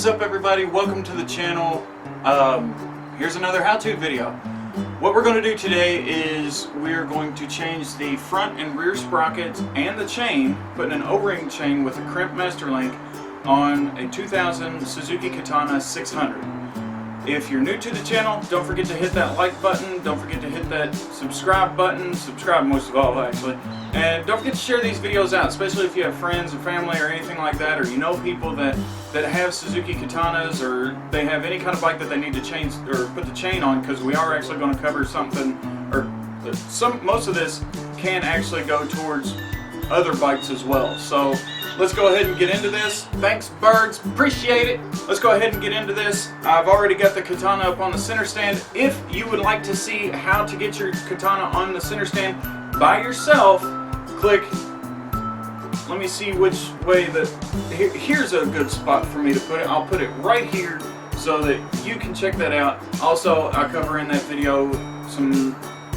is up, everybody? Welcome to the channel. Here's another how-to video. What we're going to do today is we're going to change the front and rear sprockets and the chain, putting an O-ring chain with a crimp master link on a 2000 Suzuki Katana 600. If you're new to the channel, don't forget to hit that like button, don't forget to hit that subscribe button, subscribe most of all actually, and don't forget to share these videos out, especially if you have friends or family or anything like that, or you know people that have Suzuki Katanas, or they have any kind of bike that they need to change or put the chain on, because we are actually going to cover something, or most of this can actually go towards other bikes as well. So let's go ahead and get into this. Thanks, birds, appreciate it. Let's go ahead and get into this. I've already got the Katana up on the center stand. If you would like to see how to get your Katana on the center stand by yourself, click, let me see which way here's a good spot for me to put it. I'll put it right here so that you can check that out. Also, I cover in that video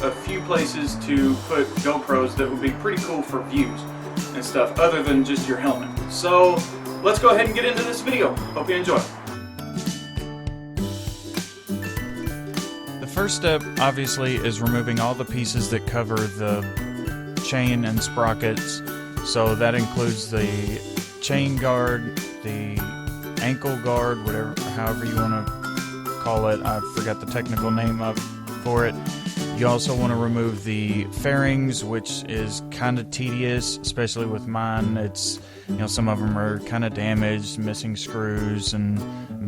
a few places to put GoPros that would be pretty cool for views and stuff other than just your helmet. So let's go ahead and get into this video. Hope you enjoy. The first step obviously is removing all the pieces that cover the chain and sprockets. So that includes the chain guard, the ankle guard, however you want to call it. I forgot the technical name for it. You also want to remove the fairings, which is kind of tedious, especially with mine. It's, some of them are kind of damaged, missing screws and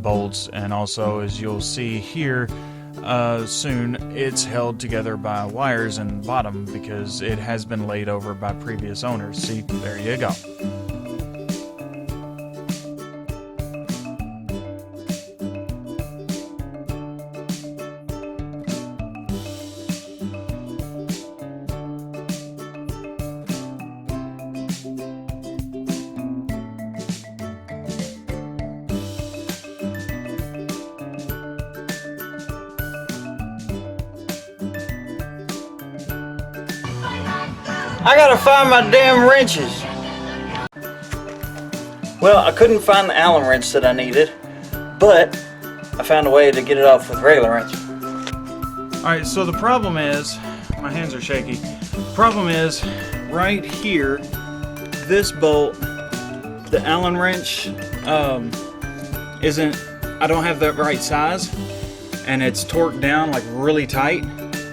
bolts, and also, as you'll see here soon, it's held together by wires in the bottom because it has been laid over by previous owners. See, there you go. I gotta find my damn wrenches. Well, I couldn't find the Allen wrench that I needed, but I found a way to get it off with regular wrenches. Alright, so the problem is, my hands are shaky. The problem is, right here, this bolt, the Allen wrench, I don't have the right size, and it's torqued down like really tight.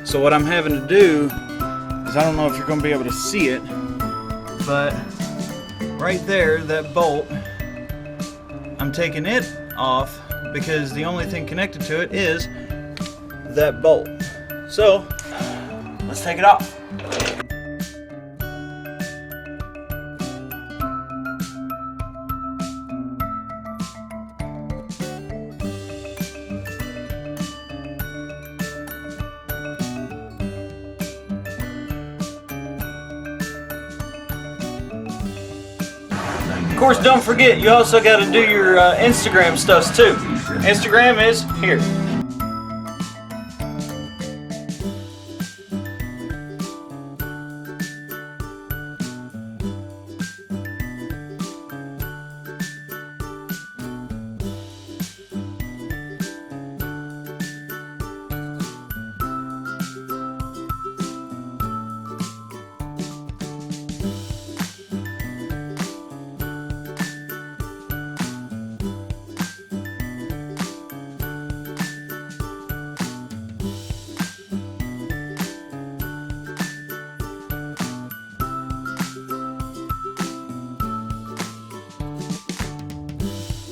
So what I'm having to do, I don't know if you're going to be able to see it, but right there, that bolt, I'm taking it off because the only thing connected to it is that bolt. So let's take it off. Of course, don't forget, you also got to do your Instagram stuffs too. Instagram is here.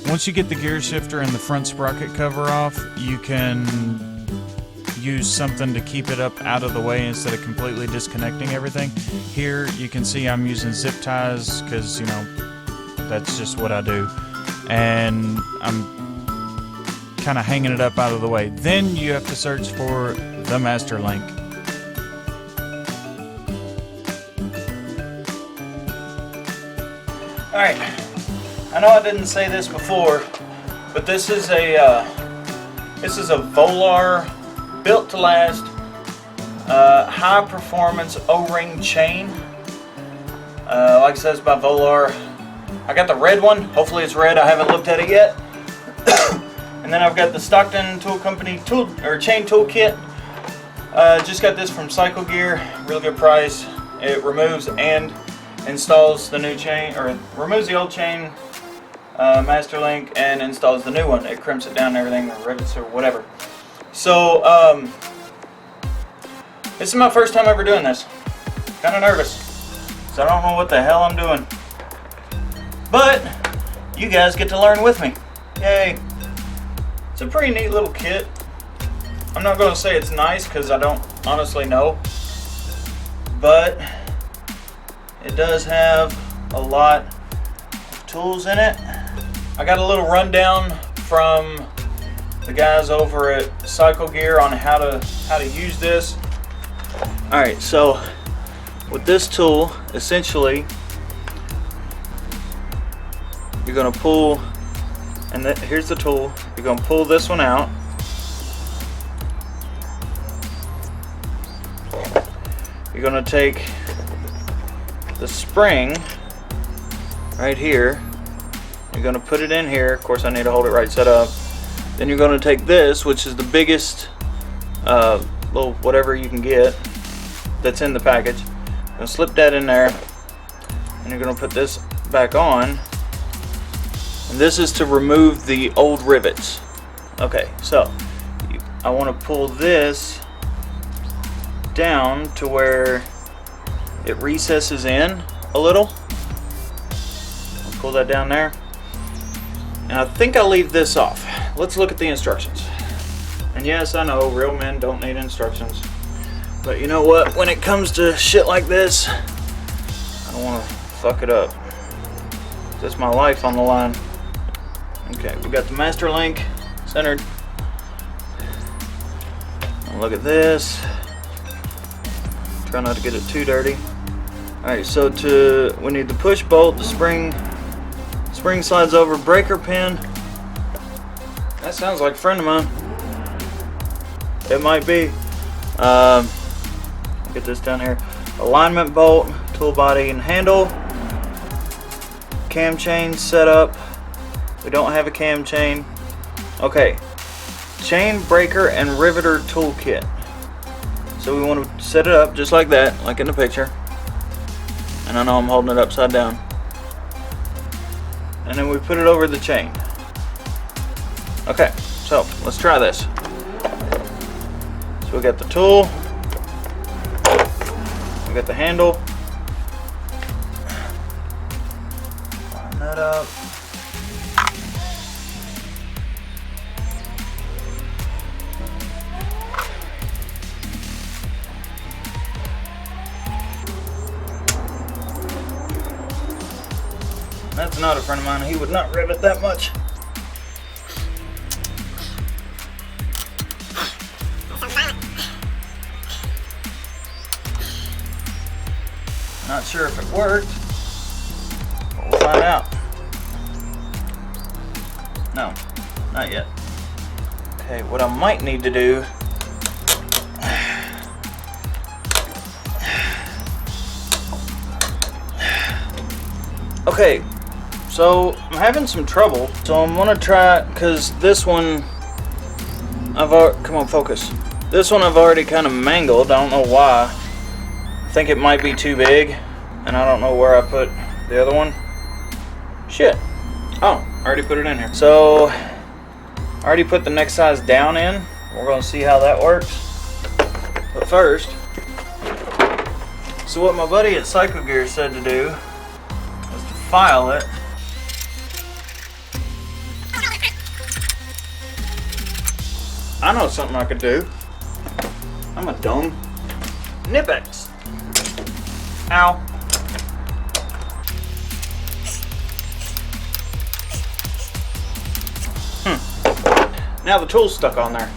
Once you get the gear shifter and the front sprocket cover off, you can use something to keep it up out of the way instead of completely disconnecting everything. Here you can see I'm using zip ties because, that's just what I do. And I'm kind of hanging it up out of the way. Then you have to search for the master link. Alright, I know I didn't say this before, but this is a Volar built to last high performance O-ring chain. Like it says by Volar. I got the red one. Hopefully it's red. I haven't looked at it yet. And then I've got the Stockton Tool Company chain tool kit. Just got this from Cycle Gear, really good price. It removes and installs the new chain, or removes the old chain master link and installs the new one. It crimps it down and everything, or rivets or whatever. So this is my first time ever doing this. Kind of nervous, so I don't know what the hell I'm doing. But you guys get to learn with me. Yay! It's a pretty neat little kit. I'm not going to say it's nice because I don't honestly know, but it does have a lot of tools in it. I got a little rundown from the guys over at Cycle Gear on how to use this. All right, so with this tool, essentially, you're going to pull, and here's the tool. You're going to pull this one out. You're going to take the spring right here. You're going to put it in here. Of course, I need to hold it right set up. Then you're going to take this, which is the biggest little whatever you can get that's in the package. You're going to slip that in there, and you're going to put this back on. And this is to remove the old rivets. Okay, so I want to pull this down to where it recesses in a little. I'll pull that down there. And I think I'll leave this off. Let's look at the instructions. And yes, I know real men don't need instructions. But you know what? When it comes to shit like this, I don't want to fuck it up. That's my life on the line. Okay, we got the master link centered. And look at this. Try not to get it too dirty. Alright, so we need the push bolt, the spring slides over, breaker pin. That sounds like a friend of mine. It might be. Get this down here. Alignment bolt, tool body and handle. Cam chain setup. We don't have a cam chain. Okay. Chain breaker and riveter toolkit. So we want to set it up just like that, like in the picture. And I know I'm holding it upside down. And then we put it over the chain. Okay, so let's try this. So we got the tool. We got the handle. Line that up. That's not a friend of mine. He would not rivet that much. Not sure if it worked, but we'll find out. No, not yet. Okay, what I might need to do okay, so I'm having some trouble, so I'm gonna try, because this one come on, focus. This one I've already kind of mangled. I don't know why. I think it might be too big, and I don't know where I put the other one. Shit. Oh, I already put it in here. So I already put the next size down in. We're gonna see how that works. But first, so what my buddy at Cycle Gear said to do was to file it. I know something I could do. I'm a dumb Nipex. Ow. Now the tool's stuck on there.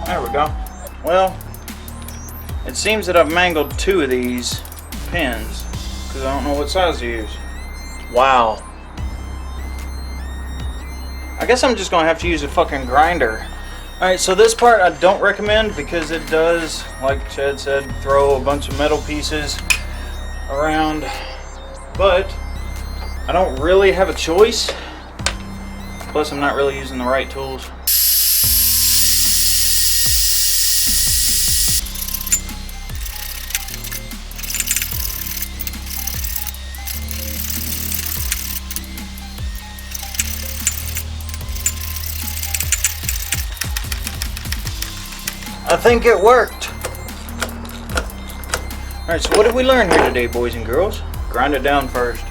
There we go. Well, it seems that I've mangled 2 of these pins because I don't know what size to use. Wow. I guess I'm just gonna have to use a fucking grinder. Alright, so this part I don't recommend because it does, like Chad said, throw a bunch of metal pieces around. But I don't really have a choice. Plus, I'm not really using the right tools. I think it worked. Alright, so what did we learn here today, boys and girls? Grind it down first.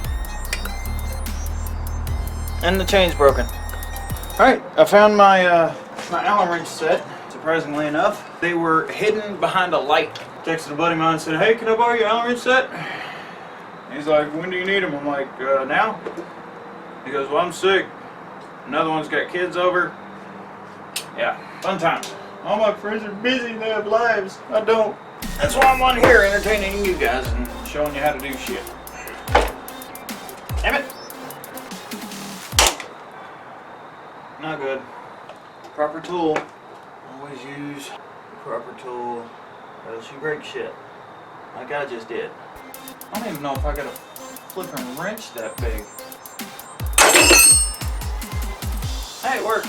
And the chain's broken. Alright, I found my my Allen wrench set, surprisingly enough. They were hidden behind a light. Texted a buddy of mine and said, hey, can I borrow your Allen wrench set? He's like, when do you need them? I'm like, now? He goes, well, I'm sick. Another one's got kids over. Yeah, fun times. All my friends are busy, they have lives. I don't. That's why I'm on here entertaining you guys and showing you how to do shit. Damn it. Not good. Proper tool. Always use the proper tool or else you break shit. Like I just did. I don't even know if I got a flipping wrench that big. Hey, it worked.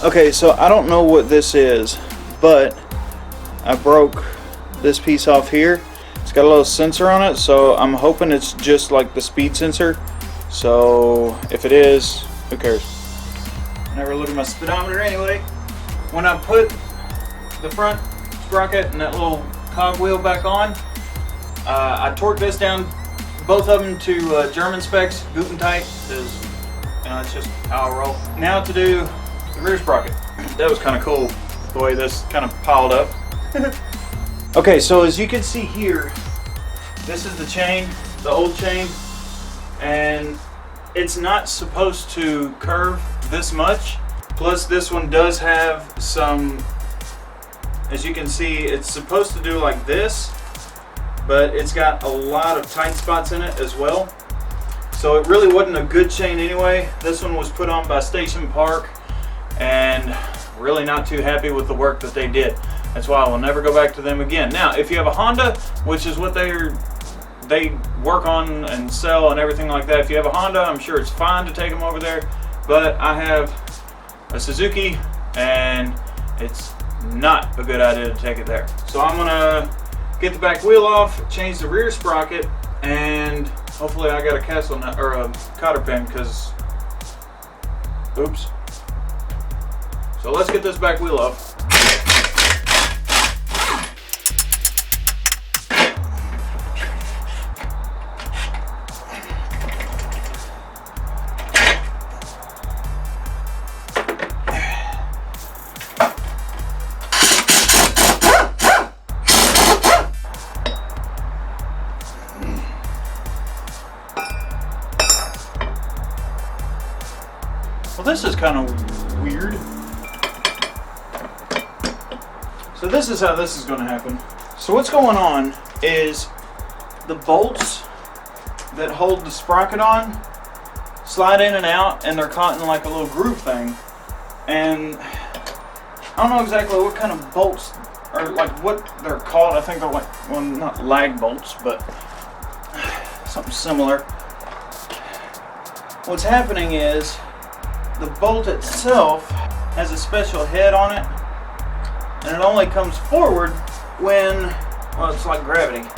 Okay, so I don't know what this is, but I broke this piece off here. It's got a little sensor on it, so I'm hoping it's just like the speed sensor. So if it is, who cares? I never look at my speedometer anyway. When I put the front sprocket and that little cogwheel back on, I torqued this down, both of them to German specs, Guten tight, because it's just how I roll. Now to do the rear sprocket. That was kind of cool, the way this kind of piled up. Okay, so as you can see here, this is the chain, the old chain, and it's not supposed to curve this much. Plus this one does have some, as you can see, it's supposed to do like this, but it's got a lot of tight spots in it as well. So it really wasn't a good chain anyway. This one was put on by Station Park, and really not too happy with the work that they did. That's why I will never go back to them again. Now, if you have a Honda, which is what they work on and sell and everything like that, if you have a Honda, I'm sure it's fine to take them over there. But I have a Suzuki, and it's not a good idea to take it there. So I'm gonna get the back wheel off, change the rear sprocket, and hopefully I got a castle nut or a cotter pin, because oops. So let's get this back wheel off. Well, this is kind of weird. So this is how this is going to happen. So what's going on is the bolts that hold the sprocket on slide in and out, and they're caught in like a little groove thing. And I don't know exactly what kind of bolts, or like what they're called. I think they're like, well, not lag bolts, but something similar. What's happening is the bolt itself has a special head on it, and it only comes forward when, well, it's like gravity.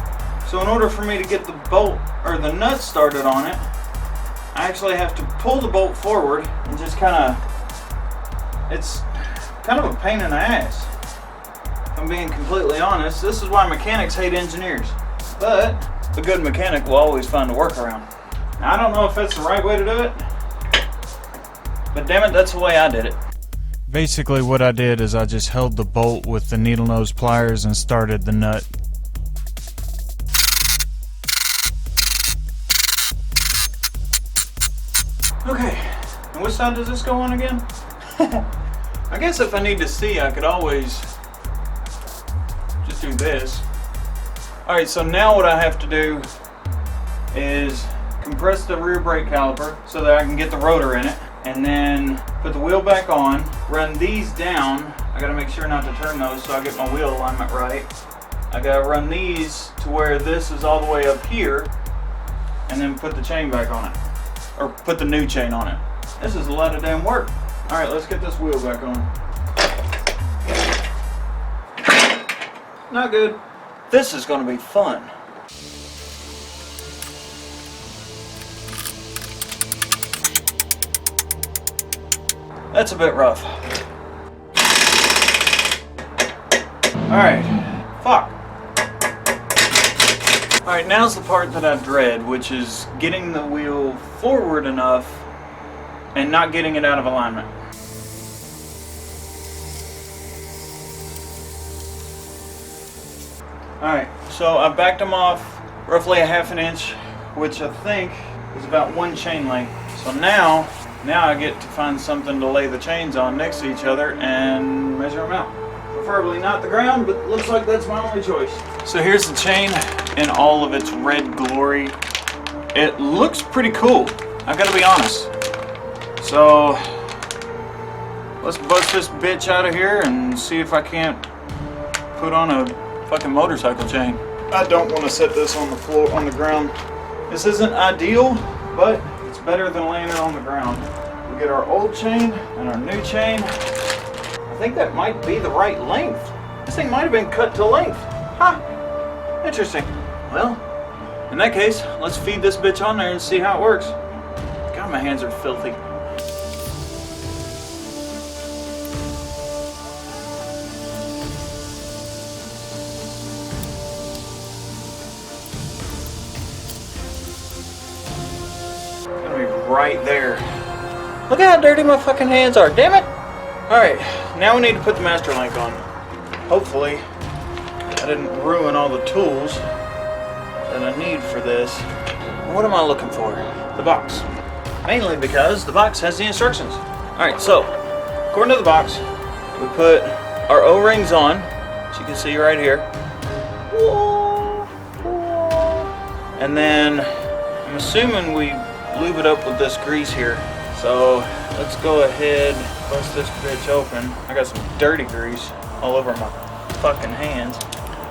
So in order for me to get the bolt or the nut started on it, I actually have to pull the bolt forward and just kind of, it's kind of a pain in the ass. If I'm being completely honest, this is why mechanics hate engineers. But a good mechanic will always find a workaround. Now, I don't know if that's the right way to do it, but damn it, that's the way I did it. Basically what I did is I just held the bolt with the needle nose pliers and started the nut. Okay, and which side does this go on again? I guess if I need to see, I could always just do this. Alright, so now what I have to do is compress the rear brake caliper so that I can get the rotor in it, and then put the wheel back on, run these down. I gotta make sure not to turn those so I get my wheel alignment right. I gotta run these to where this is all the way up here, and then put the chain back on it, or put the new chain on it. This is a lot of damn work. Alright, let's get this wheel back on. Not good. This is gonna be fun. That's a bit rough. Alright, fuck. Alright, now's the part that I dread, which is getting the wheel forward enough and not getting it out of alignment. Alright, so I backed them off roughly a half an inch, which I think is about 1 chain length. So now I get to find something to lay the chains on next to each other and measure them out. Preferably not the ground, but looks like that's my only choice. So here's the chain in all of its red glory. It looks pretty cool, I've got to be honest. So let's bust this bitch out of here and see if I can't put on a fucking motorcycle chain. I don't want to set this on the floor, on the ground. This isn't ideal, but it's better than laying it on the ground. We get our old chain and our new chain. I think that might be the right length. This thing might have been cut to length. Huh. Interesting. Well, in that case, let's feed this bitch on there and see how it works. God, my hands are filthy. Right there. Look how dirty my fucking hands are, damn it! Alright, now we need to put the master link on. Hopefully, I didn't ruin all the tools that I need for this. What am I looking for? The box. Mainly because the box has the instructions. Alright, so, according to the box, we put our O-rings on, as you can see right here. And then, I'm assuming we lube it up with this grease here. So let's go ahead, bust this bitch open. I got some dirty grease all over my fucking hands.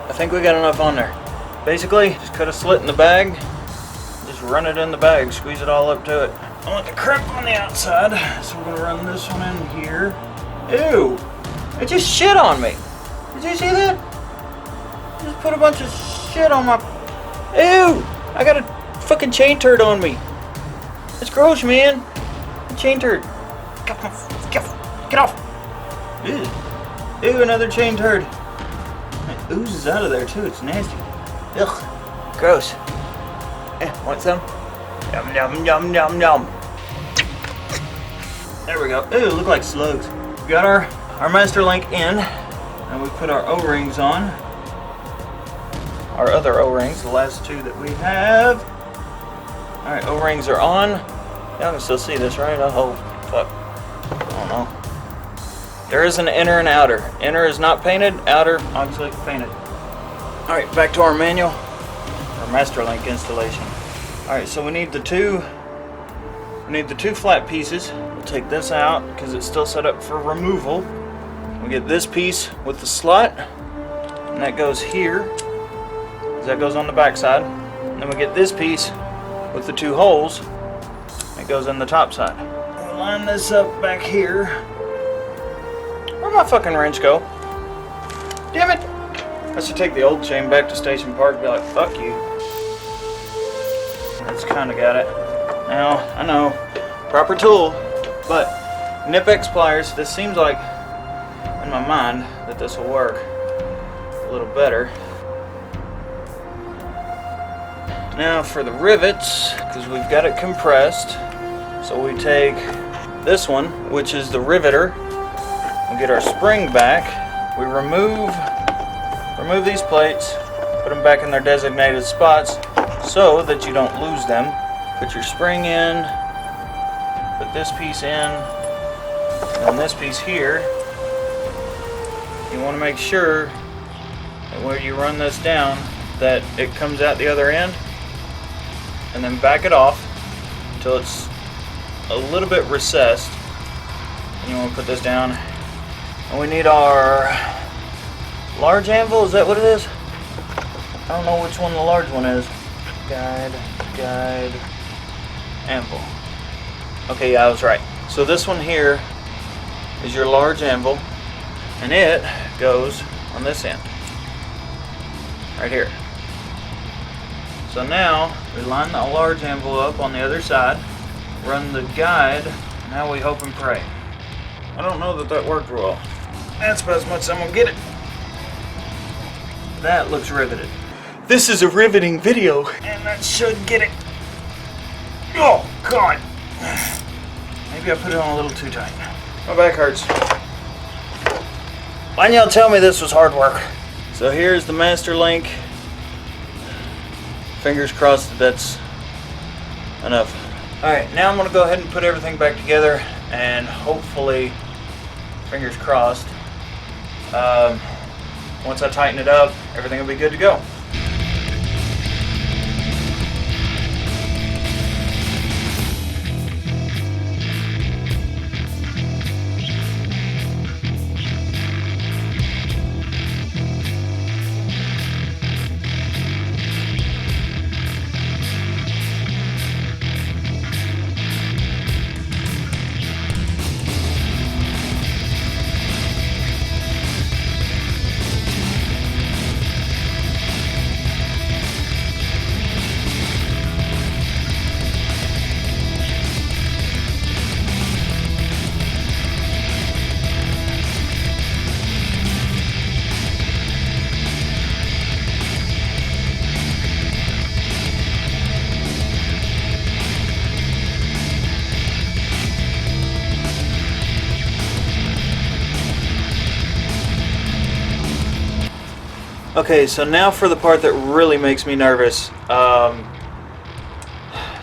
I think we got enough on there. Basically, just cut a slit in the bag, just run it in the bag, squeeze it all up to it. I want the crimp on the outside, so we're gonna run this one in here. Ew, it just shit on me. Did you see that? I just put a bunch of shit on my, ew, I got a fucking chain turd on me. It's gross, man. A chain turd. Get off. Ew. Ew, another chain turd. It oozes out of there too. It's nasty. Ugh. Gross. Want some? Yum, yum, yum, yum, yum. There we go. Ew, look like slugs. We got our master link in, and we put our O-rings on. Our other O-rings, the last two that we have. Alright, O-rings are on. Y'all can still see this, right? Oh, fuck. I don't know. There is an inner and outer. Inner is not painted, outer, obviously, painted. Alright, back to our manual. Our master link installation. Alright, so we need the two flat pieces. We'll take this out because it's still set up for removal. We get this piece with the slot, and that goes here. That goes on the back side. And then we get this piece with the two holes. It goes in the top side. We'll line this up back here. Where'd my fucking wrench go? Damn it! I should take the old chain back to Station Park and be like, fuck you. That's kinda got it. Now, I know, proper tool, but Nip-X pliers, this seems like, in my mind, that this will work a little better. Now for the rivets, because we've got it compressed, so we take this one, which is the riveter. We get our spring back. We remove these plates, put them back in their designated spots so that you don't lose them. Put your spring in, put this piece in, and this piece here. you want to make sure that where you run this down, that it comes out the other end, and then back it off until it's a little bit recessed. And you want to put this down. And we need our large anvil, is that what it is? I don't know which one the large one is. Guide, anvil. Okay, yeah, I was right. So this one here is your large anvil, and it goes on this end, right here. So now we line the large anvil up on the other side, run the guide. Now we hope and pray. I don't know that that worked well. That's about as much as I'm gonna get it. That looks riveted. This is a riveting video. And that should get it. Oh, God. Maybe I put it on a little too tight. My back hurts. Why didn't y'all tell me this was hard work? So here's the master link. Fingers crossed that that's enough. Alright, now I'm going to go ahead and put everything back together, and hopefully, fingers crossed, once I tighten it up, everything will be good to go. Okay, so now for the part that really makes me nervous,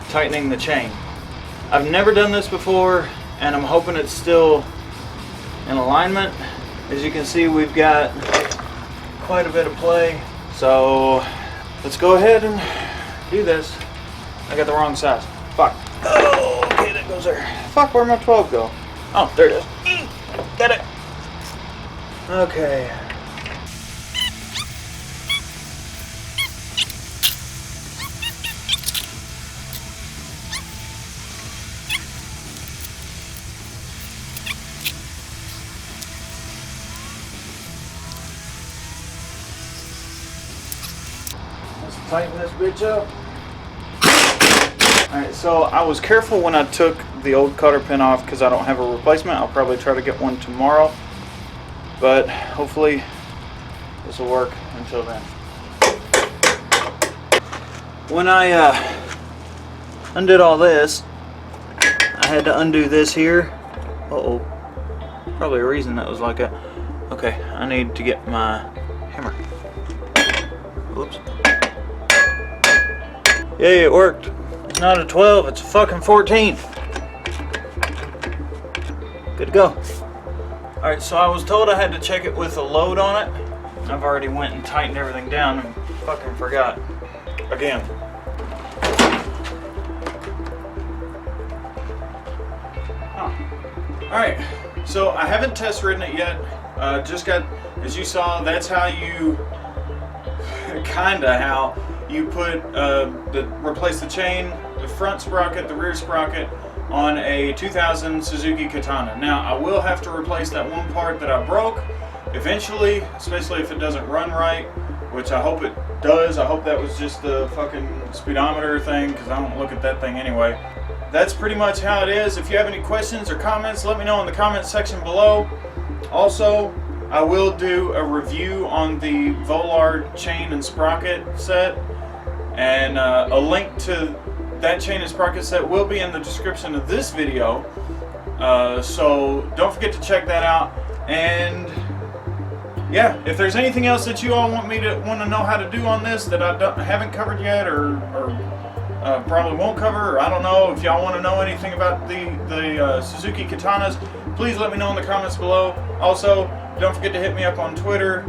tightening the chain. I've never done this before, and I'm hoping it's still in alignment. As you can see, we've got quite a bit of play, so let's go ahead and do this. I got the wrong size. Fuck. Oh, okay, that goes there. Fuck, where'd my 12 go? Oh, there it is. Got it. Okay. Tighten this bitch up. Alright, so I was careful when I took the old cotter pin off because I don't have a replacement. I'll probably try to get one tomorrow, but hopefully this will work until then. When I undid all this, I had to undo this here. Uh-oh. Probably a reason that was like that. Okay, I need to get my hammer. Oops. Yay, it worked. It's not a 12, it's a fucking 14. Good to go. Alright, so I was told I had to check it with a load on it. I've already went and tightened everything down and fucking forgot. Again. Huh. Alright, so I haven't test ridden it yet. Just got, as you saw, that's how you, kinda how you put replace the chain, the front sprocket, the rear sprocket on a 2000 Suzuki Katana. Now I will have to replace that one part that I broke eventually, especially if it doesn't run right, which I hope it does. I hope that was just the fucking speedometer thing, because I don't look at that thing anyway. That's pretty much how it is. If you have any questions or comments, let me know in the comments section below. Also, I will do a review on the Volard chain and sprocket set, and a link to that chain and sprocket set will be in the description of this video, so don't forget to check that out. And yeah, if there's anything else that you all want to know how to do on this that I haven't covered yet, or probably won't cover, or I don't know, if y'all want to know anything about the Suzuki Katanas, please let me know in the comments below. Also, don't forget to hit me up on Twitter,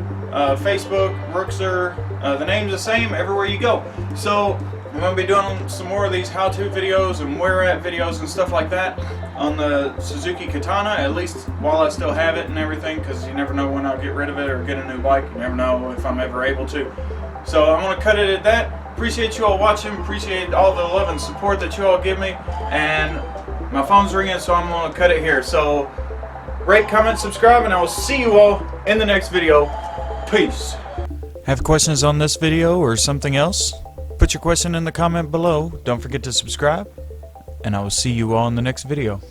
Facebook, Rookzer. The name's the same everywhere you go. So I'm going to be doing some more of these how-to videos and where at videos and stuff like that on the Suzuki Katana, at least while I still have it and everything, because you never know when I'll get rid of it or get a new bike. You never know if I'm ever able to. So I'm going to cut it at that. Appreciate you all watching. Appreciate all the love and support that you all give me. And my phone's ringing, so I'm going to cut it here. So rate, comment, subscribe, and I will see you all in the next video. Peace. Have questions on this video or something else? Put your question in the comment below. Don't forget to subscribe, and I will see you all in the next video.